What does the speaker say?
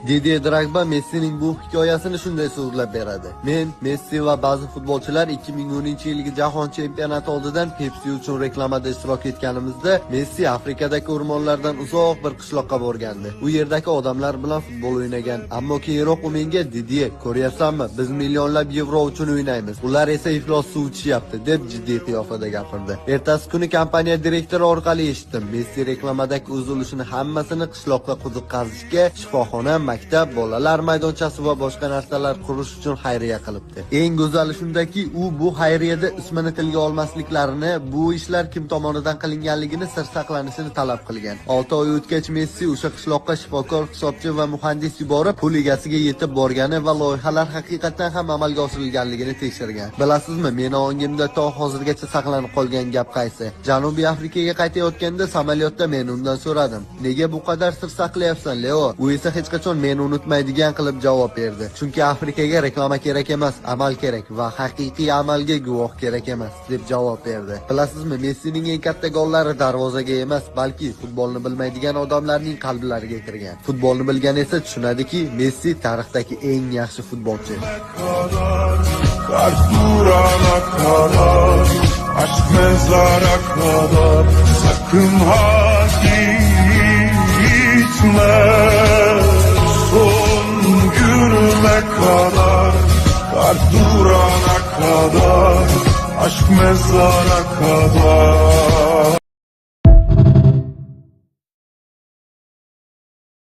Didier Drogba Messining bu hikoyasini shunday so'zlab beradi. Men, Messi va ba'zi futbolchilar 2010-yilgi jahon chempionati oldidan Pepsi uchun reklamada ishtirok etganimizda Messi Afrikadagi o'rmonlardan uzoq bir qishloqqa borgandi. U yerdagi odamlar bilan futbol o'ynagan, ammo keyinroq u menga Didier, ko'ryapsanmi, biz millionlab yevro uchun o'ynaymiz. Ular esa iflos suv ichyapti deb jiddiy qiyofada gapirdi. Ertasi kuni kompaniya direktori orqali eshitdim. Messi reklamadagi uzilishini hammasini qishloqqa quduq qazishga, shifoxona, maktab, bolalar maydonchasi va boshqa narsalar qurish uchun xayriya qilibdi. Eng go'zali shundaki, u bu xayriyada ismini tilga olmasliklarini, bu ishlar kim tomonidan qilinganligini sir saqlanishini talab qilgan. 6 oy o'tgach Messi o'sha qishloqqa shifokor, hisobchi va muhandis yuborib, pul egasiga yetib borgani va loyihalar haqiqatan ham amalga oshirilganligini tekshirgan. Bilasizmi, meni ongimda to hozirgacha saqlanib qolgan gap qaysi? Janubiy Afrikaga qaytayotganda samolyotda men undan so'radim. Nega bu qadar sir saqlayapsan, Leo? U esa hech qachon meni unutmaydigan qilib javob berdi. Chunki Afrikaga reklama kerak emas, amal kerak va haqiqiy amalga guvoh kerak emas, deb javob berdi. Bilasizmi, Messining eng katta gollari darvozaga emas, balki futbolni bilmaydigan odamlarning qalblariga kirgan. Futbolni bilgan esa tushunadiki, Messi tarixdagi eng yaxshi futbolchi. Aşk mezara kadar sakın ha gitme, son günüme kadar, kar durana kadar, aşk mezara kadar.